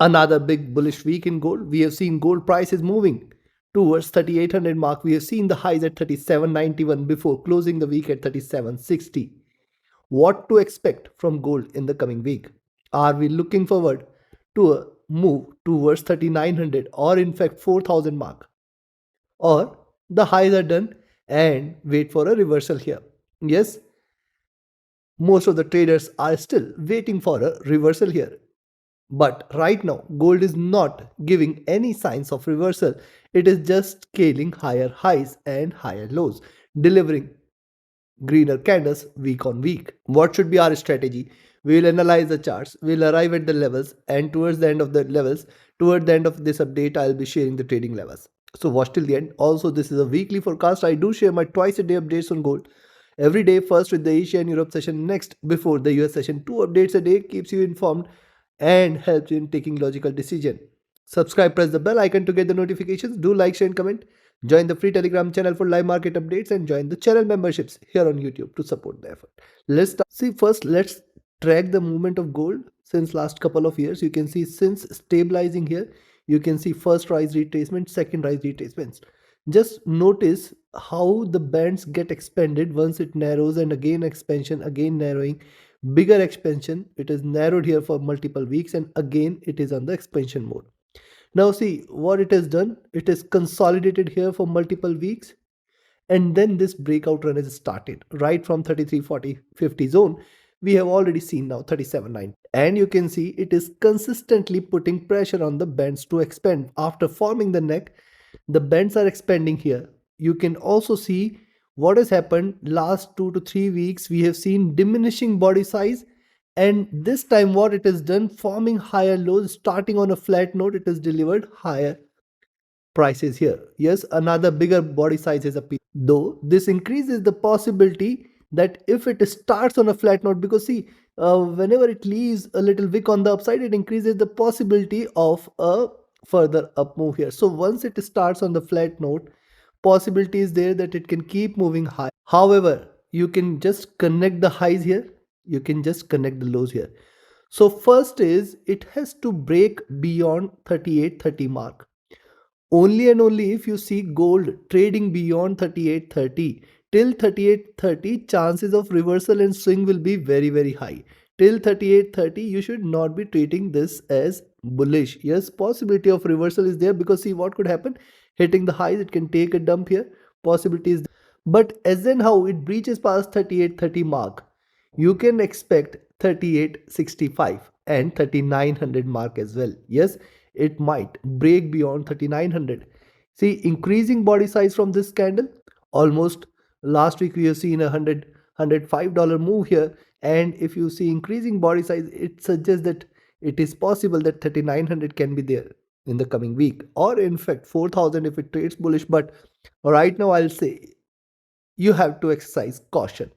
Another big bullish week in gold. We have seen gold prices moving towards 3800 mark. We have seen the highs at 3791 before closing the week at 3760. What to expect from gold in the coming week? Are we looking forward to a move towards 3900 or in fact 4000 mark? Or the highs are done and wait for a reversal here? Yes, most of the traders are still waiting for a reversal here. But right now, gold is not giving any signs of reversal. It is just scaling higher highs and higher lows, delivering greener candles week on week. What should be our strategy? We will analyze the charts, we'll arrive at the levels, and towards the end of the levels, toward the end of this update, I'll be sharing the trading levels. So watch till the end. Also, this is a weekly forecast. I do share my twice a day updates on gold. Every day, first with the Asia and Europe session, next before the US session. 2 updates a day keeps you informed and helps you in taking logical decision. Subscribe, press the bell icon to get the notifications. Do like, share, and comment. Join the free Telegram channel for live market updates and join the channel memberships here on YouTube to support the effort. Let's start. See, first, let's track the movement of gold since last couple of years. You can see since stabilizing here, you can see first rise retracement, second rise retracements. Just notice how the bands get expanded once it narrows and again expansion, again narrowing, bigger expansion. It is narrowed here for multiple weeks and again it is on the expansion mode. Now see what it has done. It is consolidated here for multiple weeks and then this breakout run is started right from 33, 40, 50 zone. We have already seen now 37.9 and you can see it is consistently putting pressure on the bands to expand. After forming the neck, the bands are expanding here. You can also see what has happened last 2 to 3 weeks. We have seen diminishing body size and this time what it has done, forming higher lows, starting on a flat note, it has delivered higher prices here. Yes, another bigger body size is appearing. Though this increases the possibility that if it starts on a flat note, because see, whenever it leaves a little wick on the upside, it increases the possibility of a further up move here. So once it starts on the flat note, possibility is there that it can keep moving high. However, you can just connect the highs here, you can just connect the lows here. So first is it has to break beyond 3830 mark. Only and only if you see gold trading beyond 3830 till 3830, chances of reversal and swing will be very high. Till 3830 you should not be treating this as bullish. Yes, possibility of reversal is there because see what could happen, hitting the highs it can take a dump here, possibilities. But as in how it breaches past 3830 mark, you can expect 3865 and 3900 mark as well. Yes, it might break beyond 3900. See, increasing body size from this candle, almost last week we have seen $105 move here, and if you see increasing body size, it suggests that it is possible that 3900 can be there in the coming week, or in fact 4000 if it trades bullish. But right now I'll say you have to exercise caution.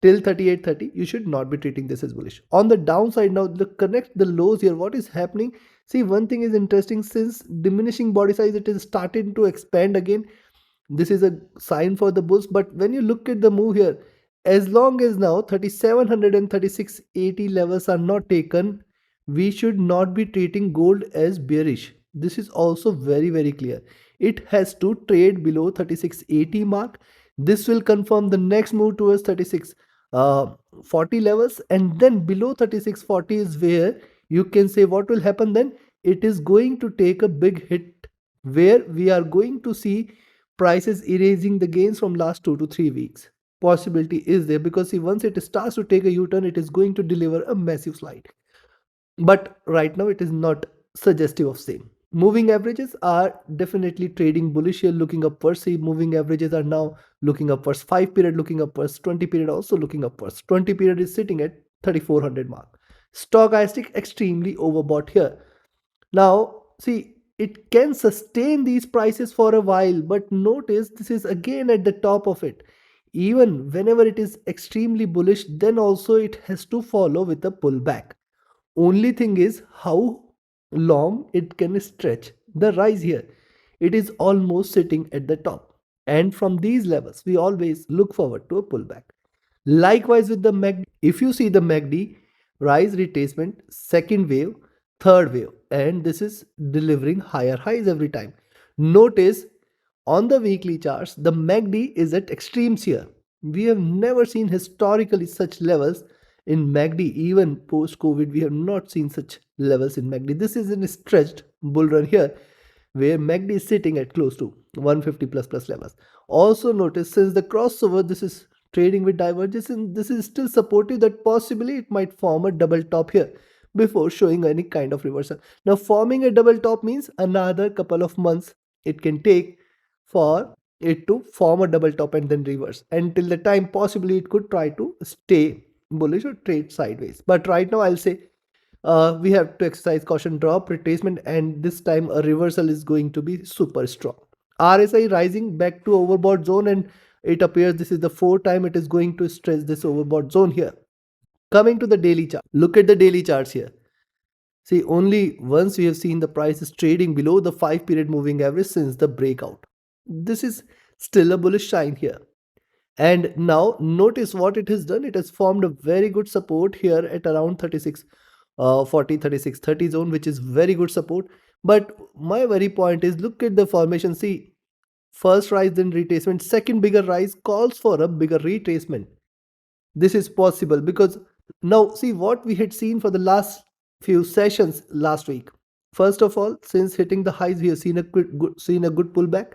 Till 3830 you should not be treating this as bullish. On the downside, now the connect the lows here, what is happening? See, one thing is interesting, since diminishing body size it is starting to expand again. This is a sign for the bulls. But when you look at the move here, as long as now 3700 and 3680 levels are not taken, we should not be treating gold as bearish. This is also very clear. It has to trade below 3680 mark. This will confirm the next move towards 3640 levels, and then below 3640 is where you can say what will happen then. It is going to take a big hit where we are going to see prices erasing the gains from last 2 to 3 weeks. Possibility is there because see, once it starts to take a U-turn, it is going to deliver a massive slide. But right now it is not suggestive of same. Moving averages are definitely trading bullish here, looking upwards. See, moving averages are now looking upwards. 5 period looking upwards, 20 period also looking upwards. 20 period is sitting at 3400 mark. Stochastic extremely overbought here. Now see, it can sustain these prices for a while, but notice this is again at the top of it. Even whenever it is extremely bullish, then also it has to follow with a pullback. Only thing is how long it can stretch the rise here. It is almost sitting at the top, and from these levels we always look forward to a pullback. Likewise with the MACD, if you see the MACD rise retracement second wave, third wave, and this is delivering higher highs every time. Notice on the weekly charts, the MACD is at extremes here. We have never seen historically such levels in MACD. Even post COVID, we have not seen such levels in MACD. This is a stretched bull run here, where MACD is sitting at close to 150 plus levels. Also notice, since the crossover, this is trading with divergence, and this is still supportive that possibly it might form a double top here before showing any kind of reversal. Now, forming a double top means another couple of months it can take for it to form a double top and then reverse. Until the time, possibly it could try to stay bullish or trade sideways. But right now, I'll say we have to exercise caution, drop, retracement, and this time a reversal is going to be super strong. RSI rising back to overbought zone, and it appears this is the fourth time it is going to stretch this overbought zone here. Coming to the daily chart, look at the daily charts here. See, only once we have seen the price is trading below the 5 period moving average since the breakout. This is still a bullish sign here. And now notice what it has done. It has formed a very good support here at around 36 40 36 30 zone, which is very good support. But my very point is, look at the formation. See, first rise, then retracement, second bigger rise calls for a bigger retracement. This is possible because now see what we had seen for the last few sessions last week. First of all, since hitting the highs, we have seen a good pullback.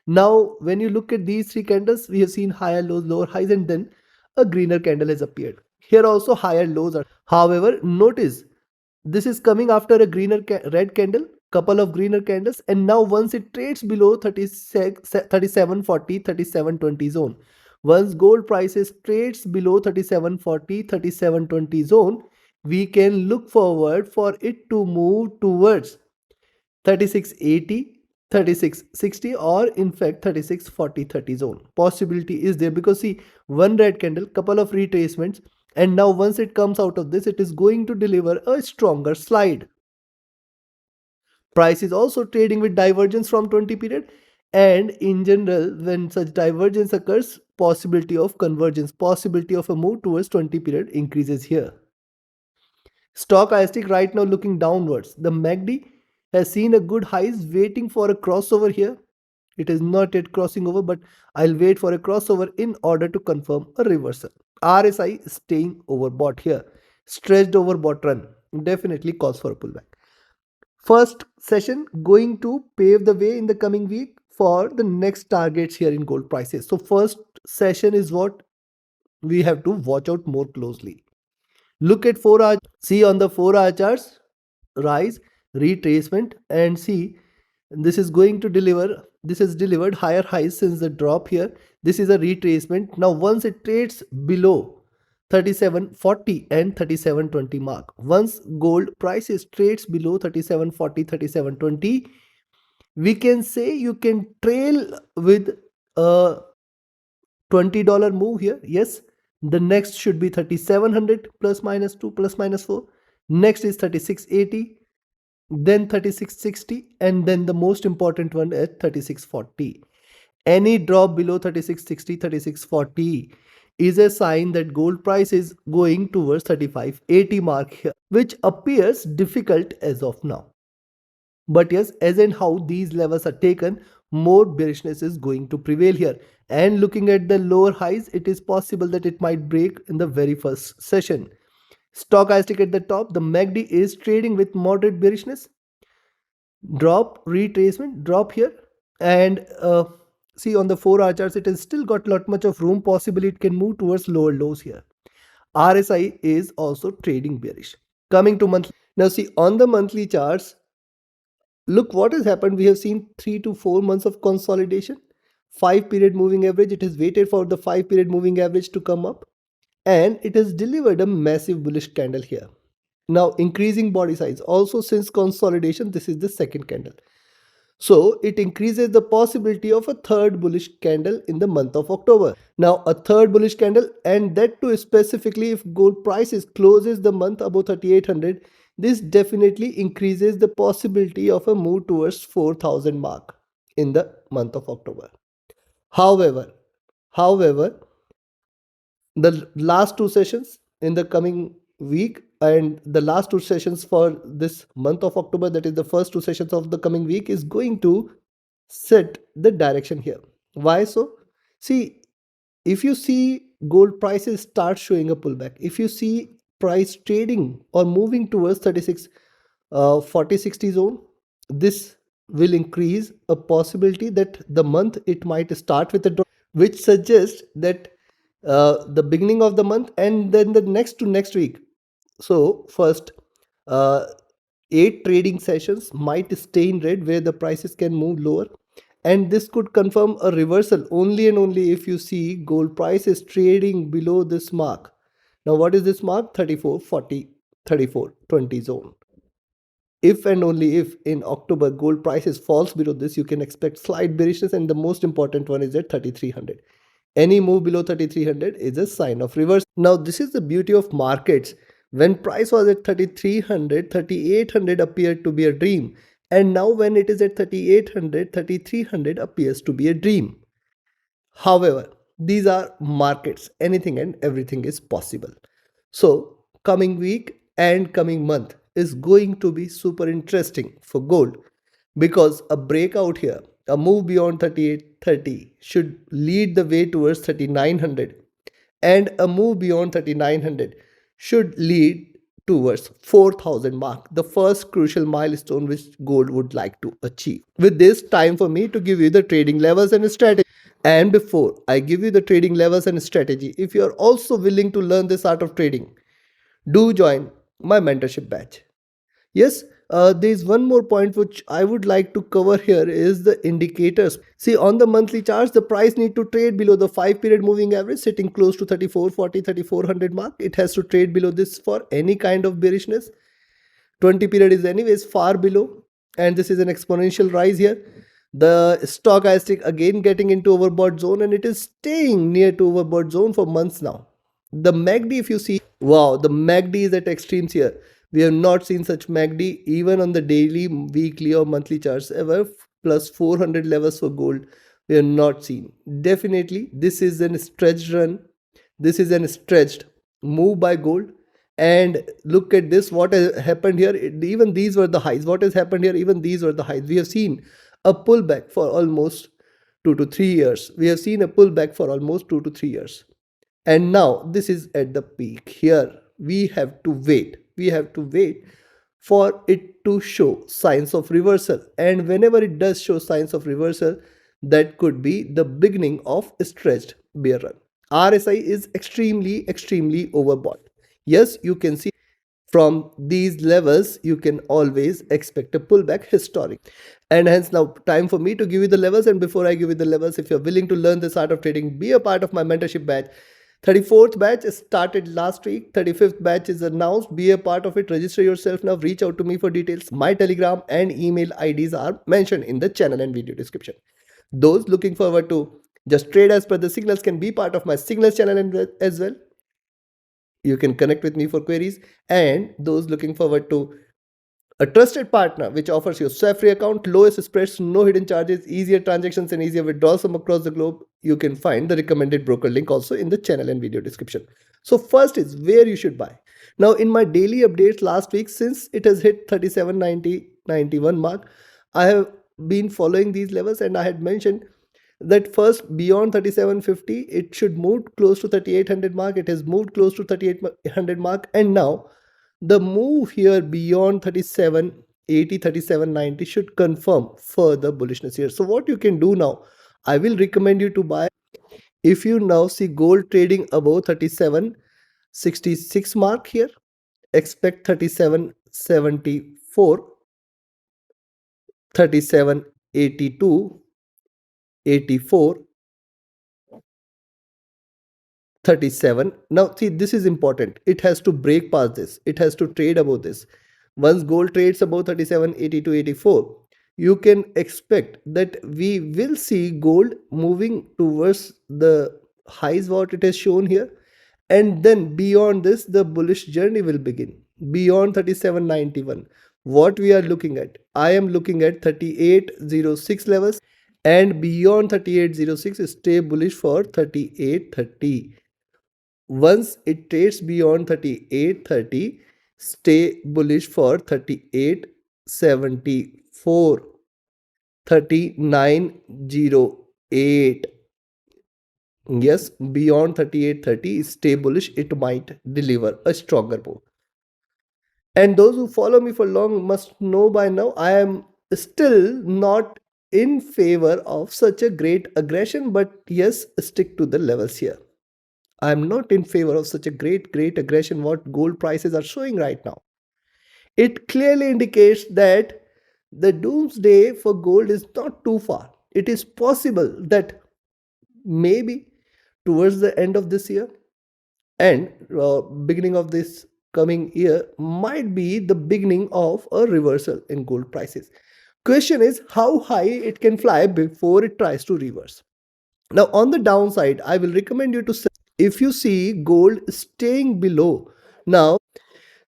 Now when you look at these three candles, we have seen higher lows, lower highs, and then a greener candle has appeared. Here also higher lows are. However, notice this is coming after a red candle, couple of greener candles, and now once it trades below 3740 3720 zone, once gold prices trades below 3740 3720 zone, we can look forward for it to move towards 3680 3660, or in fact 3640 30 zone. Possibility is there because see, one red candle, couple of retracements, and now once it comes out of this, it is going to deliver a stronger slide. Price is also trading with divergence from 20 period, and in general, when such divergence occurs, possibility of convergence, possibility of a move towards 20 period increases here. Stochastic right now looking downwards. The MACD has seen a good highs, waiting for a crossover here. It is not yet crossing over, but I'll wait for a crossover in order to confirm a reversal. RSI staying overbought here. Stretched overbought run definitely calls for a pullback. First session going to pave the way in the coming week for the next targets here in gold prices. So first session is what we have to watch out more closely. Look at 4 hour, see on the 4 hour charts, rise, retracement, and see this is going to deliver, this has delivered higher highs since the drop here. This is a retracement. Now once it trades below 3740 and 3720 mark, once gold prices trades below 3740 3720, we can say you can trail with a $20 move here. Yes, the next should be 3700 plus minus 2 plus minus 4. Next is 3680, then 3660, and then the most important one at 3640. Any drop below 3660 3640 is a sign that gold price is going towards 3580 mark here, which appears difficult as of now. But yes, as and how these levels are taken, more bearishness is going to prevail here. And looking at the lower highs, it is possible that it might break in the very first session. Stochastic at the top, the MACD is trading with moderate bearishness. Drop, retracement, drop here. And see on the 4 hour charts, it has still got lot much of room. Possibly it can move towards lower lows here. RSI is also trading bearish. Coming to monthly. Now see on the monthly charts, look what has happened. We have seen 3 to 4 months of consolidation. 5 period moving average, it has waited for the 5 period moving average to come up, and it has delivered a massive bullish candle here. Now increasing body size also since consolidation, this is the second candle. So it increases the possibility of a third bullish candle in the month of October. Now a third bullish candle, and that too specifically if gold prices closes the month above 3800, this definitely increases the possibility of a move towards 4000 mark in the month of October. However, the last two sessions in the coming week and the last two sessions for this month of October, that is the first two sessions of the coming week, is going to set the direction here. Why so? See, if you see gold prices start showing a pullback, if you see price trading or moving towards 36 40 60 zone, this will increase a possibility that the month it might start with a drop, which suggests that the beginning of the month and then the next to next week. So first, uh, 8 trading sessions might stay in red where the prices can move lower, and this could confirm a reversal only and only if you see gold price is trading below this mark. Now what is this mark? 3440, 3420 zone. If and only if in October gold prices falls below this, you can expect slight bearishness, and the most important one is at 3300. Any move below 3300 is a sign of reverse. Now this is the beauty of markets. When price was at 3300, 3800 appeared to be a dream, and now when it is at 3800, 3300 appears to be a dream. However, these are markets, anything and everything is possible. So coming week and coming month is going to be super interesting for gold, because a breakout here, a move beyond 3830 should lead the way towards 3900, and a move beyond 3900 should lead towards 4000 mark, the first crucial milestone which gold would like to achieve. With this, time for me to give you the trading levels and strategy. And before I give you the trading levels and strategy, if you are also willing to learn this art of trading, do join my mentorship batch. Yes, there is one more point which I would like to cover here is the indicators. See, on the monthly charts, the price need to trade below the 5-period moving average sitting close to 3440, 3400 mark. It has to trade below this for any kind of bearishness. 20 period is anyways far below, and this is an exponential rise here. The stochastic again getting into overbought zone, and it is staying near to overbought zone for months now. The MACD, if you see, wow, the MACD is at extremes here. We have not seen such MACD even on the daily, weekly or monthly charts ever. Plus 400 levels for gold we have not seen. Definitely this is an stretched run, this is an stretched move by gold. And look at this, what has happened here. Even these were the highs. What has happened here? Even these were the highs. We have seen a pullback for almost 2 to 3 years. We have seen a pullback for almost 2 to 3 years, and now this is at the peak. Here we have to wait, we have to wait for it to show signs of reversal, and whenever it does show signs of reversal, that could be the beginning of a stretched bear run. RSI is extremely overbought. Yes, you can see from these levels you can always expect a pullback historic. And hence now time for me to give you the levels. And before I give you the levels, if you're willing to learn this art of trading, be a part of my mentorship batch. 34th batch started last week. 35th batch is announced. Be a part of it. Register yourself now. Reach out to me for details. My Telegram and email IDs are mentioned in the channel and video description. Those looking forward to just trade as per the signals can be part of my signals channel as well. You can connect with me for queries. And those looking forward to a trusted partner which offers you Sep-3 account, lowest spreads, no hidden charges, easier transactions, and easier withdrawals from across the globe, you can find the recommended broker link also in the channel and video description. So first is where you should buy. Now in my daily updates last week, since it has hit 3790, 91 mark, I have been following these levels, and I had mentioned that first beyond 3750 it should move close to 3800 mark. It has moved close to 3800 mark, and now the move here beyond 3780, 3790 should confirm further bullishness here. So what you can do now, I will recommend you to buy. If you now see gold trading above 3766 mark here, expect 3774, 3782, 84, 37. Now see, this is important. It has to break past this. It has to trade above this. Once gold trades above 37, 82, 84, you can expect that we will see gold moving towards the highs what it has shown here. And then beyond this, the bullish journey will begin. Beyond 3791, what we are looking at, I am looking at 3806 levels, and beyond 3806 stay bullish for 3830. Once it trades beyond 3830, stay bullish for 38.74, 39.08. Yes, beyond 38.30, stay bullish. It might deliver a stronger move. And those who follow me for long must know by now I am still not in favor of such a great aggression, but yes, stick to the levels here. I am not in favor of such a great aggression what gold prices are showing right now. It clearly indicates that the doomsday for gold is not too far. It is possible that maybe towards the end of this year and beginning of this coming year might be the beginning of a reversal in gold prices. Question is how high it can fly before it tries to reverse. Now on the downside, I will recommend you to sell if you see gold staying below now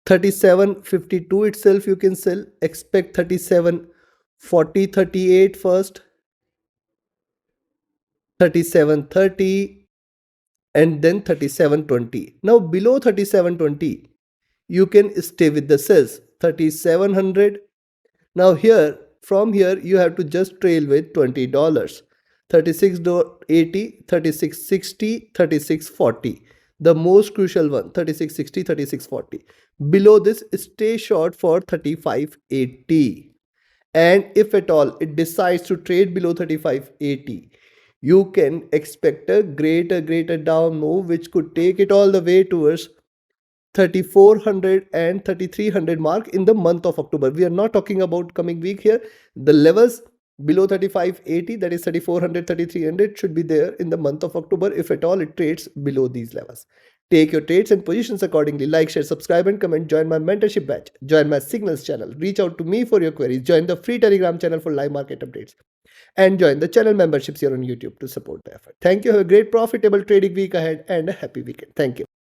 37.52 itself. You can sell, expect 37.40, 38 first, 37.30, and then 37.20. Now below 37.20 you can stay with the sells. 3700. Now here, from here you have to just trail with $20. 36.80, 36.60, 36.40. The most crucial one, 36.60, 36.40. Below this, stay short for 35.80. And if at all it decides to trade below 35.80, you can expect a greater down move which could take it all the way towards 3400 and 3300 mark in the month of October. We are not talking about coming week here. The levels below 3580, that is 3400, 3300, should be there in the month of October if at all it trades below these levels. Take your trades and positions accordingly. Like, share, subscribe and comment. Join my mentorship batch. Join my signals channel. Reach out to me for your queries. Join the free Telegram channel for live market updates. And join the channel memberships here on YouTube to support the effort. Thank you. Have a great profitable trading week ahead and a happy weekend. Thank you.